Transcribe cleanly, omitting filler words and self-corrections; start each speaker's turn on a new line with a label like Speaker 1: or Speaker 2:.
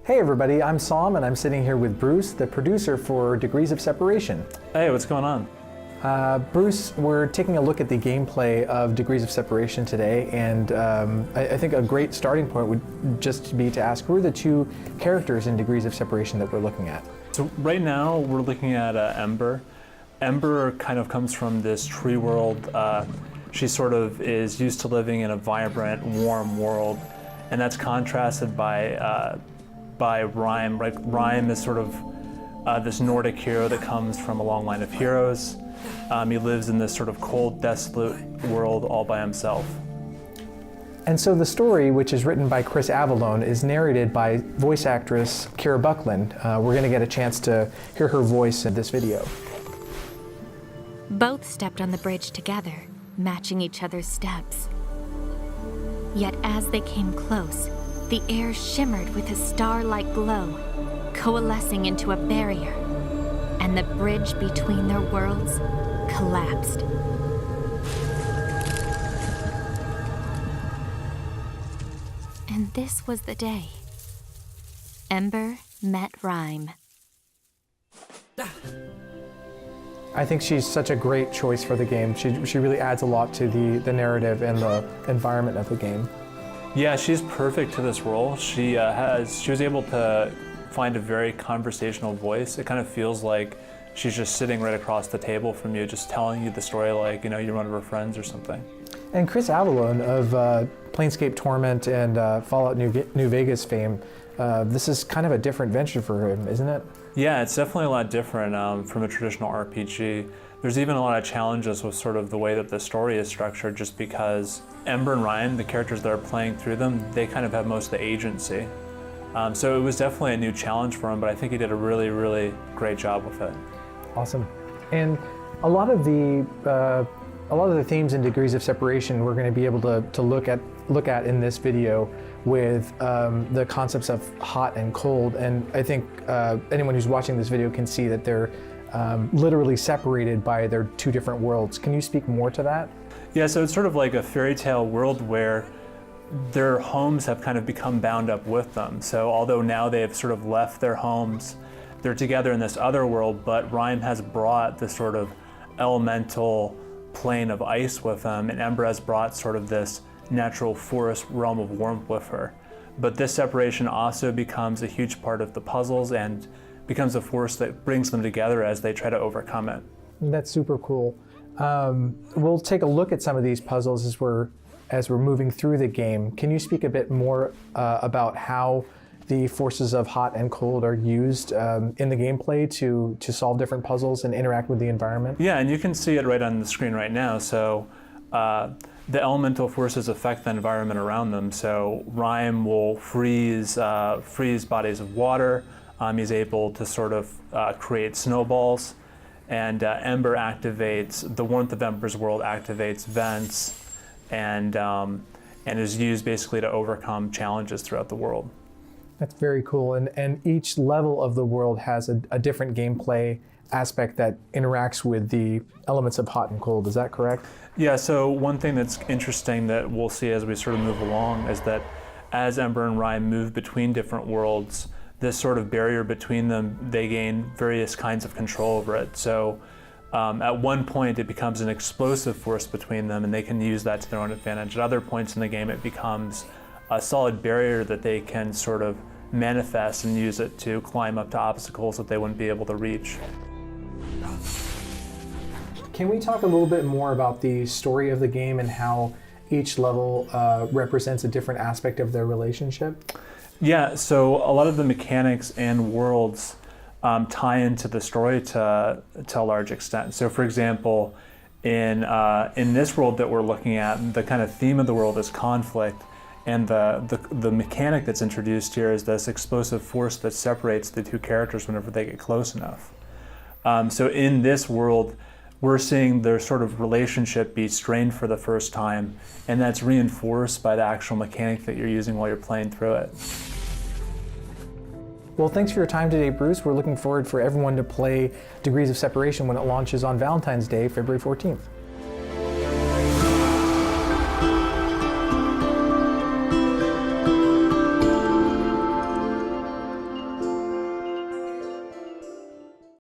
Speaker 1: Hey everybody, I'm Sam and I'm sitting here with Bruce, the producer for Degrees of Separation.
Speaker 2: Hey, what's going on?
Speaker 1: Bruce, we're taking a look at the gameplay of Degrees of Separation today, and I think a great starting point would just be to ask, who are the two characters in Degrees of Separation that we're looking at?
Speaker 2: So right now we're looking at Ember. Ember kind of comes from this tree world. She sort of is used to living in a vibrant, warm world, and that's contrasted by Rime. Right? Rime is sort of this Nordic hero that comes from a long line of heroes. He lives in this sort of cold, desolate world all by himself.
Speaker 1: And so the story, which is written by Chris Avallone, is narrated by voice actress Kira Buckland. We're going to get a chance to hear her voice in this video.
Speaker 3: Both stepped on the bridge together, matching each other's steps. Yet as they came close, the air shimmered with a star-like glow, coalescing into a barrier, and the bridge between their worlds collapsed. And this was the day Ember met Rime.
Speaker 1: I think she's such a great choice for the game. She really adds a lot to the narrative and the environment of the game.
Speaker 2: Yeah, she's perfect to this role. She was able to find a very conversational voice. It kind of feels like she's just sitting right across the table from you, just telling you the story like, you know, you're one of her friends or something.
Speaker 1: And Chris Avallone of Planescape Torment and Fallout New Vegas fame, this is kind of a different venture for him, isn't it?
Speaker 2: Yeah, it's definitely a lot different from a traditional RPG. There's even a lot of challenges with sort of the way that the story is structured, just because Ember and Ryan, the characters that are playing through them, they kind of have most of the agency. So it was definitely a new challenge for him, but I think he did a really, really great job with it.
Speaker 1: Awesome. And a lot of the themes and Degrees of Separation we're going to be able to look at in this video with the concepts of hot and cold. And I think anyone who's watching this video can see that they're literally separated by their two different worlds. Can you speak more to that?
Speaker 2: Yeah, so it's sort of like a fairy tale world where their homes have kind of become bound up with them. So although now they've sort of left their homes, they're together in this other world, but Rime has brought this sort of elemental plane of ice with them, and Ember has brought sort of this natural forest realm of warmth with her. But this separation also becomes a huge part of the puzzles and becomes a force that brings them together as they try to overcome it.
Speaker 1: That's super cool. We'll take a look at some of these puzzles as we're moving through the game. Can you speak a bit more about how the forces of hot and cold are used in the gameplay to solve different puzzles and interact with the environment?
Speaker 2: Yeah, and you can see it right on the screen right now. So the elemental forces affect the environment around them. So Rime will freeze bodies of water. He's able to sort of create snowballs, and Ember activates, the warmth of Ember's world activates vents, and is used basically to overcome challenges throughout the world.
Speaker 1: That's very cool, and each level of the world has a different gameplay aspect that interacts with the elements of hot and cold. Is that correct?
Speaker 2: Yeah, so one thing that's interesting that we'll see as we sort of move along is that as Ember and Rime move between different worlds, this sort of barrier between them, they gain various kinds of control over it. So at one point it becomes an explosive force between them and they can use that to their own advantage. At other points in the game it becomes a solid barrier that they can sort of manifest and use it to climb up to obstacles that they wouldn't be able to reach.
Speaker 1: Can we talk a little bit more about the story of the game and how each level represents a different aspect of their relationship?
Speaker 2: Yeah, so a lot of the mechanics and worlds tie into the story to a large extent. So for example, in this world that we're looking at, the kind of theme of the world is conflict, and the mechanic that's introduced here is this explosive force that separates the two characters whenever they get close enough. So in this world, we're seeing their sort of relationship be strained for the first time, and that's reinforced by the actual mechanic that you're using while you're playing through it.
Speaker 1: Well, thanks for your time today, Bruce. We're looking forward for everyone to play Degrees of Separation when it launches on Valentine's Day, February 14th.